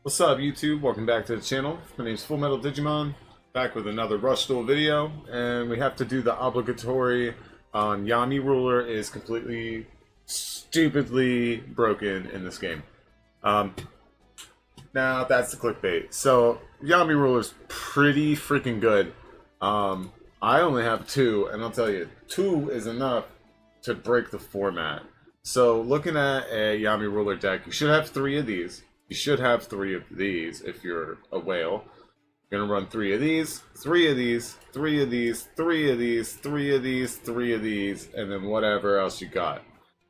What's up, YouTube? Welcome back to the channel. My name's Full Metal Digimon, back with another Rush Duel video, and we have to do the obligatory on YamiRuler is completely, stupidly broken in this game. Now that's the clickbait. So YamiRuler is pretty freaking good. I only have two, and I'll tell you, two is enough to break the format. So looking at a YamiRuler deck, you should have three of these. You should have three of these if you're a whale. You're gonna run three of these, three of these, three of these, three of these, three of these, three of these, and then whatever else you got.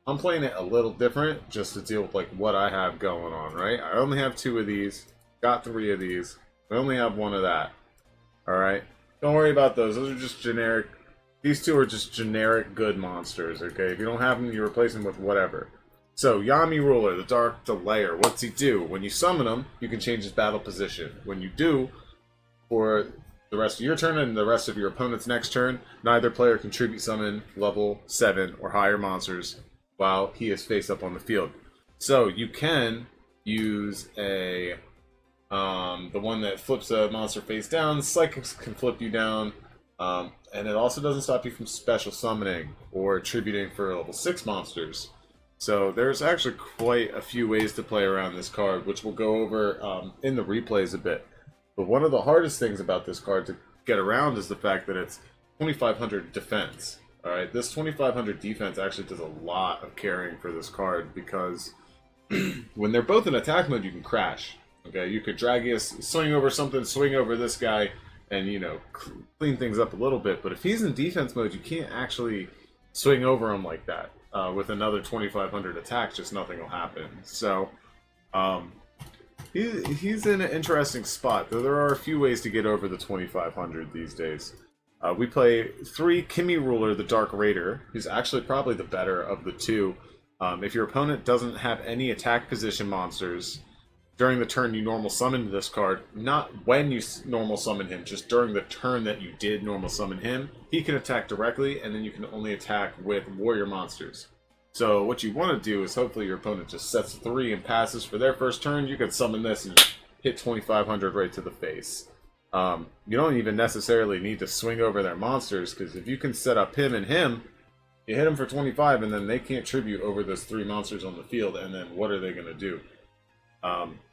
I'm playing it a little different just to deal with like what I have going on, right? I only have two of these, got three of these, I only have one of that. Alright? Don't worry about those. Those are just generic. These two are just generic good monsters, okay? If you don't have them, you replace them with whatever. So, YamiRuler, the Dark Delayer, what's he do? When you summon him, you can change his battle position. When you do, for the rest of your turn and the rest of your opponent's next turn, neither player can tribute summon level 7 or higher monsters while he is face up on the field. So, you can use a the one that flips a monster face down. Psychics can flip you down. And it also doesn't stop you from special summoning or tributing for level 6 monsters. So there's actually quite a few ways to play around this card, which we'll go over in the replays a bit. But one of the hardest things about this card to get around is the fact that it's 2500 defense. Alright, this 2500 defense actually does a lot of carrying for this card because when they're both in attack mode, you can crash. Okay, you could Dragius swing over something, swing over this guy, and, you know, clean things up a little bit. But if he's in defense mode, you can't actually swing over him like that. With another 2500 attacks, just nothing will happen. So, he's in an interesting spot, though there are a few ways to get over the 2500 these days. We play 3 YamiRuler, the Dark Raider, who's actually probably the better of the two. If your opponent doesn't have any attack position monsters, during the turn you normal summon this card, not when you normal summon him, just during the turn that you did normal summon him, he can attack directly, and then you can only attack with warrior monsters. So what you want to do is hopefully your opponent just sets 3 and passes for their first turn. You could summon this and hit 2500 right to the face. You don't even necessarily need to swing over their monsters, because if you can set up him and him, you hit him for 25, and then they can't tribute over those 3 monsters on the field, and then what are they going to do?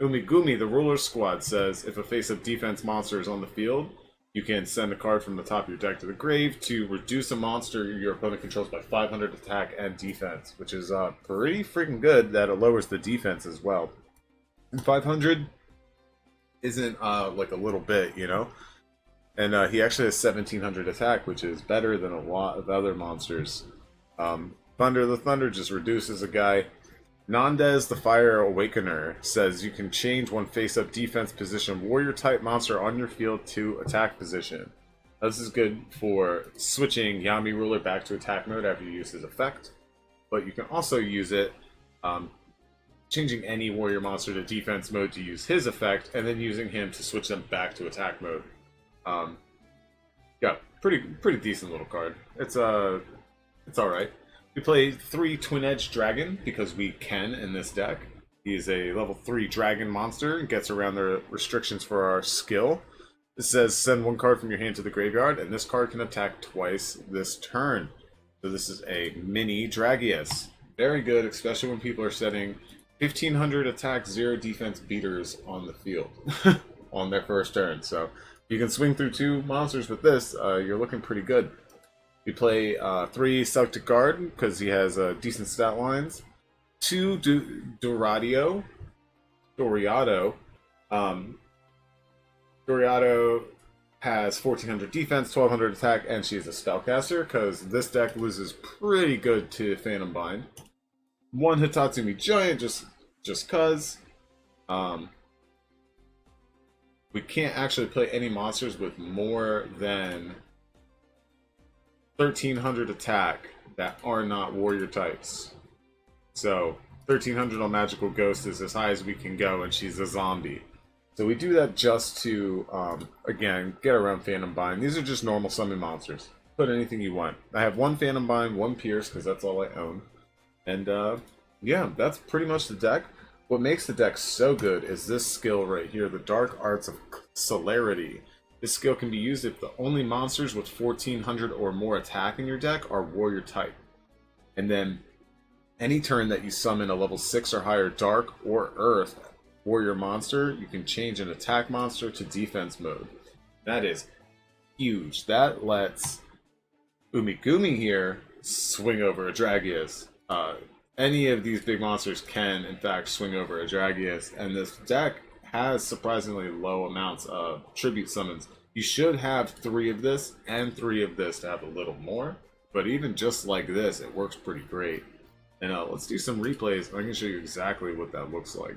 Umigumi, the ruler squad, says if a face-up defense monster is on the field, you can send a card from the top of your deck to the grave to reduce a monster your opponent controls by 500 attack and defense, which is pretty freaking good that it lowers the defense as well. And 500 isn't like a little bit, you know? And he actually has 1700 attack, which is better than a lot of other monsters. Thunder the Thunder just reduces a guy. Nandez, the Fire Awakener, says you can change one face-up defense position warrior-type monster on your field to attack position. This is good for switching YamiRuler back to attack mode after you use his effect, but you can also use it changing any warrior monster to defense mode to use his effect, and then using him to switch them back to attack mode. Yeah, pretty decent little card. It's alright. We play 3 Twin Edge Dragon because we can in this deck. He is a level 3 dragon monster and gets around the restrictions for our skill. It says send 1 card from your hand to the graveyard, and this card can attack twice this turn. So this is a mini Dragius. Very good, especially when people are setting 1500 attack, 0 defense beaters on the field on their first turn. So you can swing through 2 monsters with this, you're looking pretty good. We play 3 Celtic Guard because he has decent stat lines. 2 Doriado. Doriado has 1400 defense, 1200 attack, and she's a spellcaster because this deck loses pretty good to Phantom Bind. 1 Hitatsumi Giant just cuz. We can't actually play any monsters with more than 1300 attack that are not warrior types. So 1300 on Magical Ghost is as high as we can go, and she's a zombie. So we do that just to, again, get around Phantom Bind. These are just normal summon monsters. Put anything you want. I have 1 Phantom Bind, 1 Pierce, because that's all I own. And, yeah, that's pretty much the deck. what makes the deck so good is this skill right here, the Dark Arts of Celerity. This skill can be used if the only monsters with 1400 or more attack in your deck are warrior type. And then any turn that you summon a level 6 or higher Dark or Earth warrior monster, you can change an attack monster to defense mode. That is huge. That lets Umigumi here swing over a Dragius. Any of these big monsters can, in fact, swing over a Dragius, and this deck has surprisingly low amounts of tribute summons. You should have 3 of this and 3 of this to have a little more, but even just like this, it works pretty great. And let's do some replays. I can show you exactly what that looks like.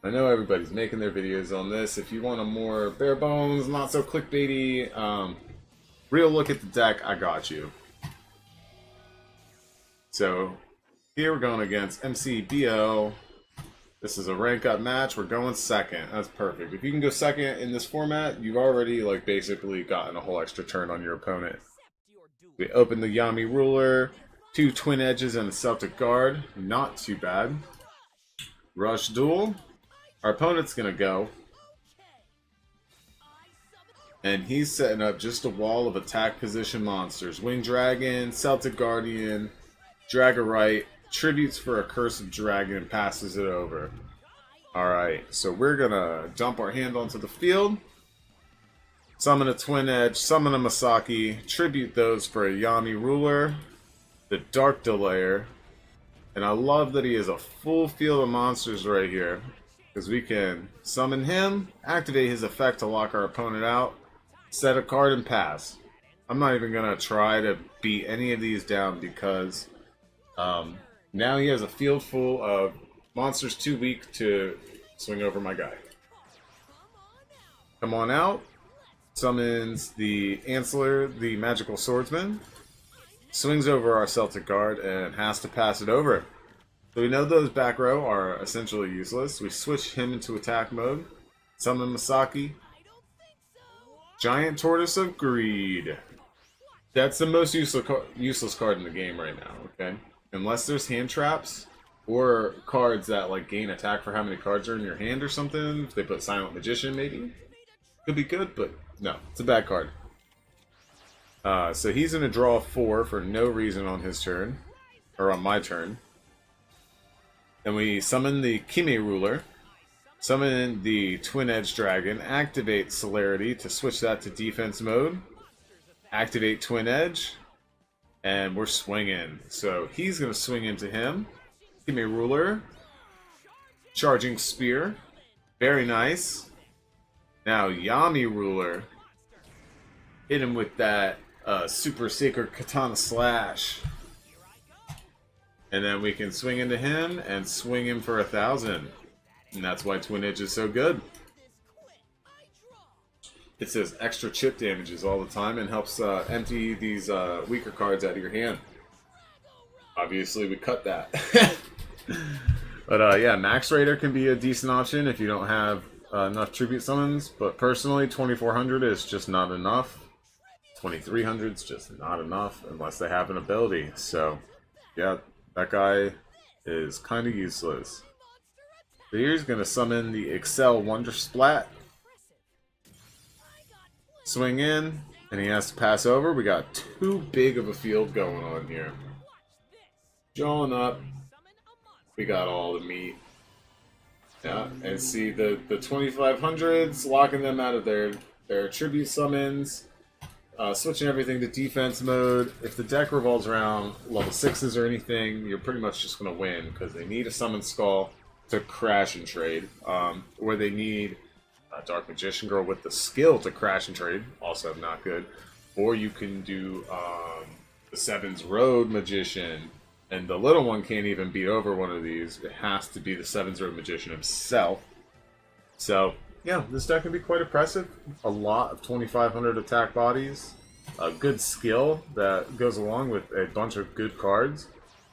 I know everybody's making their videos on this. If you want a more bare bones, not so clickbaity, real look at the deck, I got you. So here we're going against MCBO. This is a rank up match. We're going second. That's perfect. If you can go second in this format, you've already like basically gotten a whole extra turn on your opponent. We open the YamiRuler, 2 Twin Edges and a Celtic Guard. Not too bad. Rush Duel. Our opponent's gonna go, and he's setting up just a wall of attack position monsters. Winged Dragon, Celtic Guardian, Dragorite, tributes for a Cursive Dragon, passes it over. Alright, so we're gonna dump our hand onto the field, summon a Twin Edge, summon a Masaki, tribute those for a YamiRuler, the Dark Delayer, and I love that he has a full field of monsters right here. Because we can summon him, activate his effect to lock our opponent out, set a card, and pass. I'm not even going to try to beat any of these down because now he has a field full of monsters too weak to swing over my guy. Come on out. Summons the Ancillor, the Magical Swordsman. Swings over our Celtic Guard and has to pass it over. So we know those back row are essentially useless. We switch him into attack mode. Summon Masaki. Giant Tortoise of Greed. That's the most useless card in the game right now, okay? Unless there's hand traps or cards that like gain attack for how many cards are in your hand or something. If they put Silent Magician maybe. Could be good, but no, it's a bad card. So he's going to draw 4 for no reason on his turn. Or on my turn. Then we summon the YamiRuler, summon the Twin Edge Dragon, activate Celerity to switch that to defense mode, activate Twin Edge, and we're swinging. So he's going to swing into him. YamiRuler, charging Spear, very nice. Now YamiRuler, hit him with that Super Sacred Katana Slash. And then we can swing into him and swing him for 1,000. And that's why Twin Edge is so good. It says extra chip damages all the time and helps empty these weaker cards out of your hand. Obviously, we cut that. But yeah, Max Raider can be a decent option if you don't have enough tribute summons. But personally, 2,400 is just not enough. 2,300 is just not enough unless they have an ability. So, yeah. That guy is kind of useless. So here's going to summon the Excel Wonder Splat. Swing in, and he has to pass over. We got too big of a field going on here. Drawing up. We got all the meat. Yeah, and see the 2,500s, locking them out of their tribute summons. Switching everything to defense mode. If the deck revolves around level 6s or anything, you're pretty much just going to win because they need a Summon Skull to crash and trade. Or they need a Dark Magician Girl with the skill to crash and trade. Also not good. Or you can do the 7's Road Magician. And the little one can't even beat over one of these. It has to be the 7's Road Magician himself. So yeah, this deck can be quite oppressive. A lot of 2,500 attack bodies. A good skill that goes along with a bunch of good cards.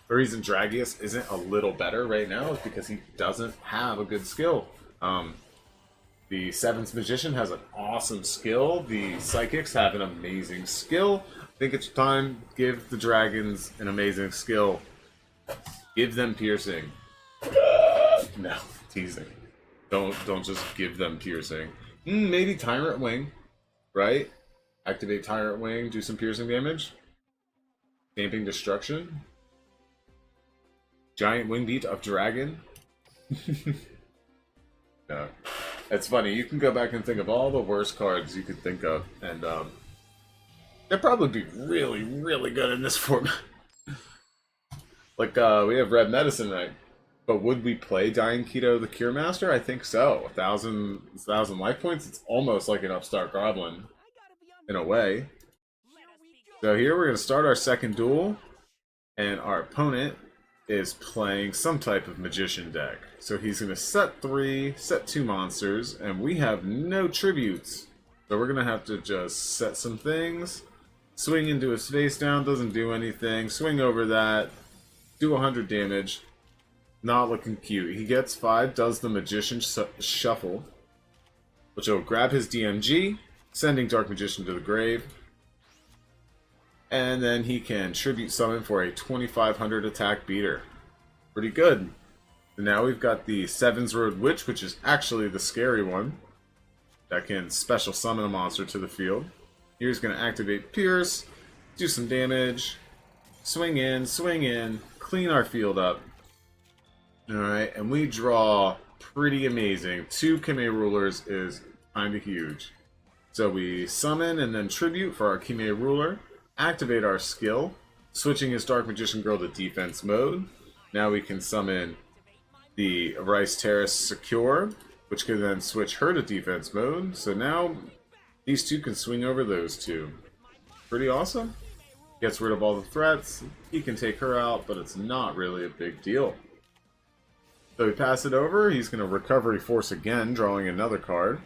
The reason Dragius isn't a little better right now is because he doesn't have a good skill. The 7's Magician has an awesome skill. The Psychics have an amazing skill. Think it's time. Give the dragons an amazing skill. Give them piercing. No, teasing. Don't just give them piercing. Maybe Tyrant Wing, right? Activate Tyrant Wing, do some piercing damage. Damping Destruction. Giant Wing Beat of Dragon. No. It's funny, you can go back and think of all the worst cards you could think of, and they'd probably be really, really good in this format. Like, we have Red Medicine Knight. But would we play Dying Keto the Cure Master? I think so. 1,000 life points? It's almost like an Upstart Goblin. In a way. So here we're going to start our second duel. And our opponent is playing some type of Magician deck. So he's going to set 3, set 2 monsters, and we have no tributes. So we're going to have to just set some things. Swing into his face down, doesn't do anything. Swing over that. Do 100 damage. Not looking cute. He gets 5, does the Magician Shuffle, which will grab his DMG, sending Dark Magician to the grave. And then he can Tribute Summon for a 2,500 attack beater. Pretty good. And now we've got the Seven's Road Witch, which is actually the scary one. That can special summon a monster to the field. Here's going to activate Pierce, do some damage, swing in, clean our field up. Alright, and we draw pretty amazing. 2 YamiRulers is kind of huge. So we summon and then tribute for our YamiRuler, activate our skill, switching his Dark Magician Girl to defense mode. Now we can summon the Rice Terrace Secure, which can then switch her to defense mode. So now these two can swing over those two. Pretty awesome. Gets rid of all the threats. He can take her out, but it's not really a big deal. So we pass it over. He's going to Recovery Force again, drawing another card.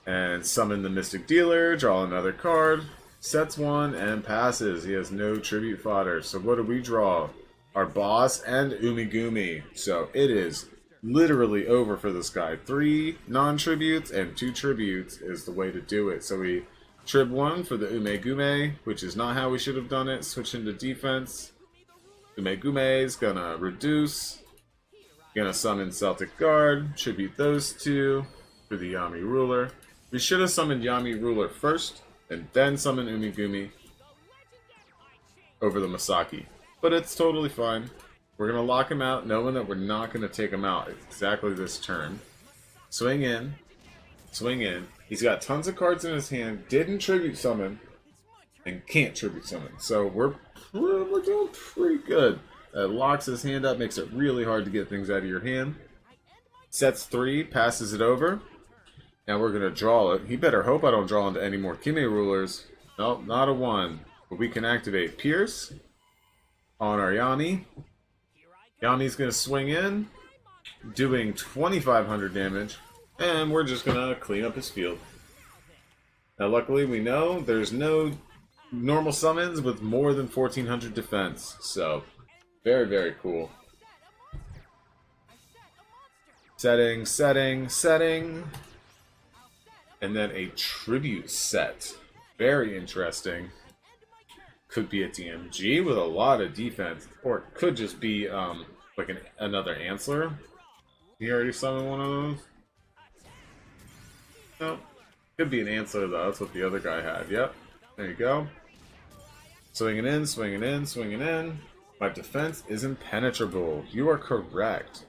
And summon the Mystic Dealer, draw another card. Sets 1 and passes. He has no tribute fodder. So what do we draw? Our boss and Umigumi. So it is literally over for this guy. 3 non-tributes and 2 tributes is the way to do it. So we trib 1 for the Umegume, which is not how we should have done it. Switch into defense. Umegume is gonna reduce. Gonna summon Celtic Guard. Tribute those 2 for the YamiRuler. We should have summoned YamiRuler first, and then summon Umigumi over the Masaki. But it's totally fine. We're going to lock him out, knowing that we're not going to take him out exactly this turn. Swing in. Swing in. He's got tons of cards in his hand, didn't tribute summon, and can't tribute summon. So we're doing pretty good. Locks his hand up, makes it really hard to get things out of your hand. Sets 3, passes it over. Now we're going to draw it. He better hope I don't draw into any more YamiRulers. Nope, not a 1. But we can activate Pierce on our Yami. Yami's going to swing in, doing 2,500 damage. And we're just going to clean up his field. Now luckily we know there's no normal summons with more than 1,400 defense. So, very, very cool. Setting, setting, setting. And then a tribute set. Very interesting. Could be a DMG with a lot of defense. Or it could just be like another Answer. He already summoned one of those? No. Could be an Answer though. That's what the other guy had. Yep. There you go. Swinging in, swinging in, swinging in. My defense is impenetrable. You are correct.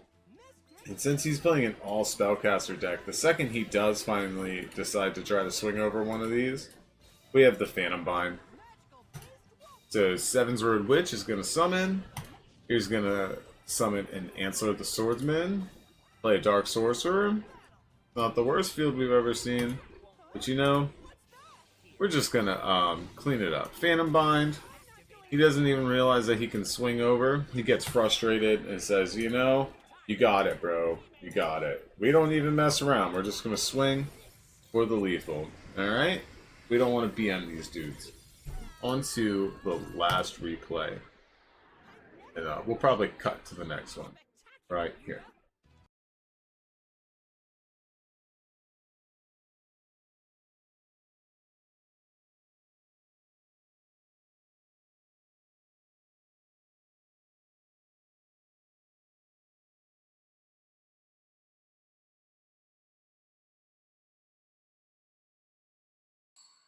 And since he's playing an all spellcaster deck, the second he does finally decide to try to swing over one of these, we have the Phantom Bind. So Seven's Road Witch is going to summon. He's going to summon an Answer the Swordsman. Play a Dark Sorcerer. Not the worst field we've ever seen. But you know, we're just going to clean it up. Phantom Bind. He doesn't even realize that he can swing over. He gets frustrated and says, you know, you got it, bro. You got it. We don't even mess around. We're just going to swing for the lethal. Alright? We don't want to BM these dudes. On to the last replay. And we'll probably cut to the next one. Right here.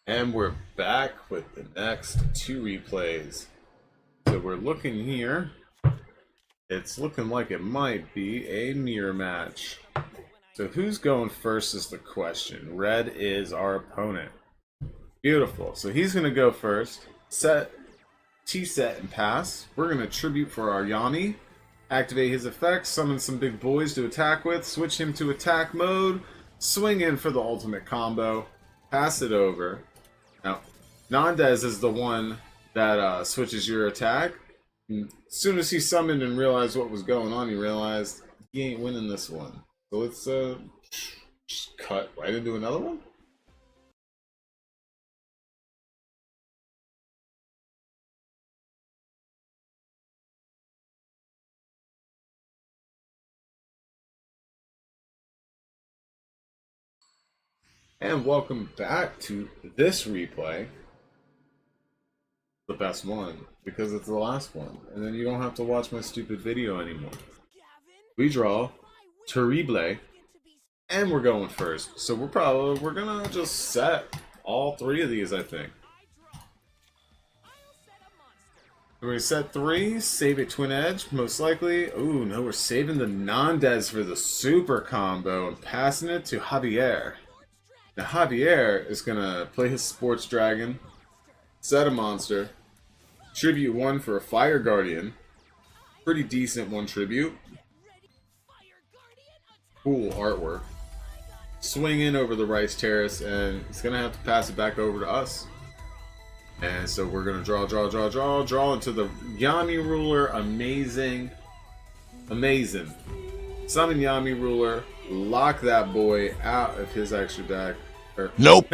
And we're back with the next two replays. So we're looking here. It's looking like it might be a mirror match. So who's going first is the question. Red is our opponent. Beautiful. So he's going to go first. Set, T-set, and pass. We're going to tribute for our Yami. Activate his effects. Summon some big boys to attack with. Switch him to attack mode. Swing in for the ultimate combo. Pass it over. Now, Nandez is the one that switches your attack. As soon as he summoned and realized what was going on, he realized he ain't winning this one. So let's just cut right into another one. And welcome back to this replay. The best one, because it's the last one. And then you don't have to watch my stupid video anymore. We draw Terrible, and we're going first. So we're gonna just set all three of these, I think. We're gonna set three, save a twin edge, most likely. Ooh, no, we're saving the Nandez for the super combo and passing it to Javier. Now Javier is gonna play his sports dragon, set a monster, tribute one for a fire guardian, pretty decent one tribute, cool artwork, swing in over the rice terrace, and he's gonna have to pass it back over to us. And so we're gonna draw into the YamiRuler. Amazing. Summon YamiRuler, lock that boy out of his extra deck. Nope.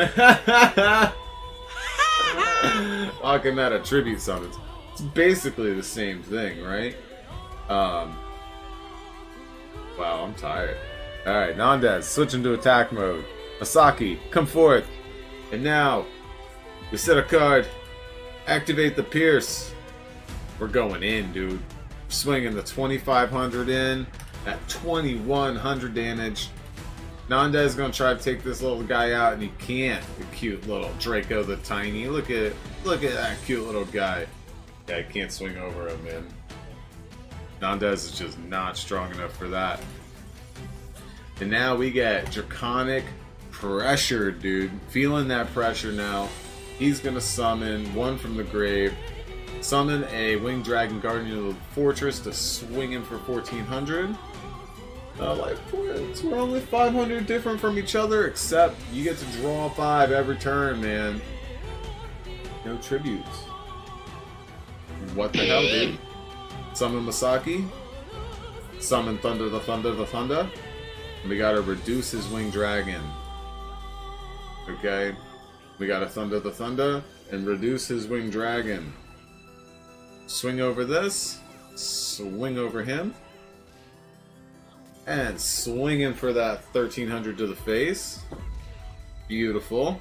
Locking that at tribute summons. It's basically the same thing, right? Wow, I'm tired. Alright, Nandez, switching to attack mode. Masaki, come forth. And now, we set a card. Activate the Pierce. We're going in, dude. Swinging the 2500 in at 2100 damage. Nandez is going to try to take this little guy out, and he can't. The cute little Draco the Tiny. Look at that cute little guy. Yeah, I can't swing over him, man. Nandez is just not strong enough for that. And now we get Draconic Pressure, dude. Feeling that pressure now. He's going to summon one from the grave. Summon a Winged Dragon Guardian of the Fortress to swing in for 1400. Life points. We're only 500 different from each other, except you get to draw 5 every turn, man. No tributes. What the hell, dude? Summon Masaki. Summon Thunder the Thunder the Thunder. And we gotta reduce his Winged Dragon. Okay? We gotta Thunder the Thunder and reduce his Winged Dragon. Swing over this. Swing over him. And swing in for that 1300 to the face. Beautiful.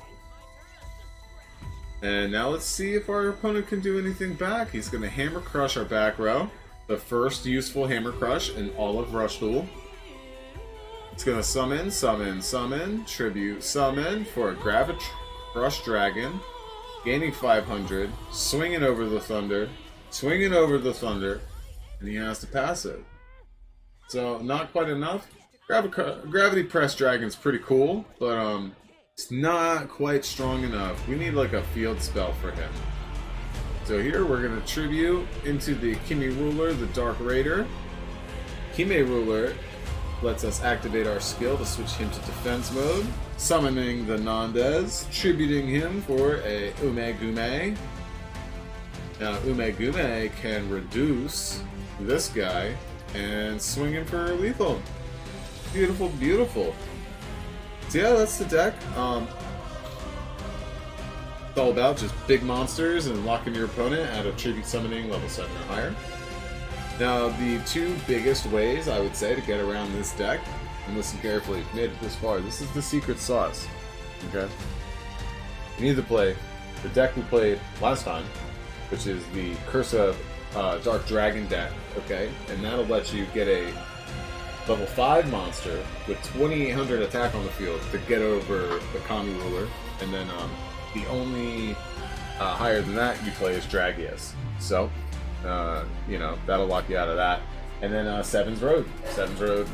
And now let's see if our opponent can do anything back. He's going to Hammer Crush our back row. The first useful Hammer Crush in all of Rush Duel. It's going to summon, tribute, summon for a Gravic Rush Dragon. Gaining 500. Swinging over the Thunder. And he has to pass it. So, not quite enough. Gravity Press Dragon's pretty cool, but it's not quite strong enough. We need like a field spell for him. So here we're going to tribute into the YamiRuler, the Dark Raider. YamiRuler lets us activate our skill to switch him to defense mode. Summoning the Nandez, tributing him for a Umegume. Now Umegume can reduce this guy and swinging for lethal. Beautiful, beautiful. So yeah, that's the deck. It's all about just big monsters and locking your opponent at a tribute summoning level 7 or higher. Now, the two biggest ways, I would say, to get around this deck, and listen carefully, if you made it this far, this is the secret sauce. Okay? You need to play the deck we played last time, which is the Curse of Dark Dragon deck, okay? And that'll let you get a level 5 monster with 2800 attack on the field to get over the YamiRuler, and then The only higher than that you play is Dragius. So, you know, that'll lock you out of that. And then Seven's Road. Seven's Road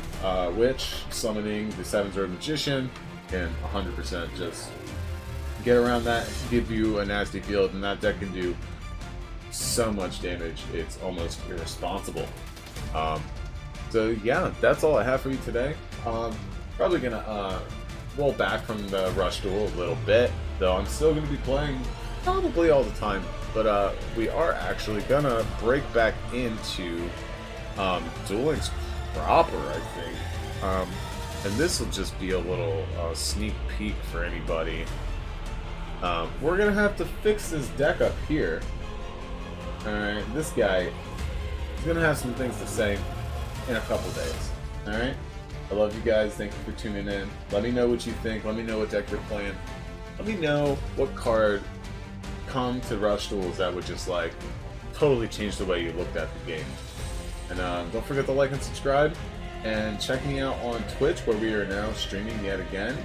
Witch, summoning the Seven's Road Magician, and 100% just get around that, give you a nasty field, and that deck can do so much damage, it's almost irresponsible. So yeah, that's all I have for you today. Probably gonna roll back from the Rush Duel a little bit, though I'm still gonna be playing probably all the time. But we are actually gonna break back into Duel Links proper, I think. And this will just be a little sneak peek for anybody. We're gonna have to fix this deck up here. Alright, this guy is gonna have some things to say in a couple days. Alright? I love you guys, thank you for tuning in. Let me know what you think, let me know what deck you're playing. Let me know what card come to Rush Duels that would just like totally change the way you looked at the game. And don't forget to like and subscribe. And check me out on Twitch, where we are now streaming yet again.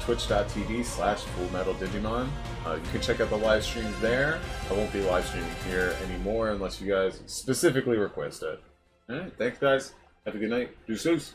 Twitch.tv/FullMetalDigimon. You can check out the live streams there. I won't be live streaming here anymore unless you guys specifically request it. Alright, thanks guys. Have a good night. Deuces.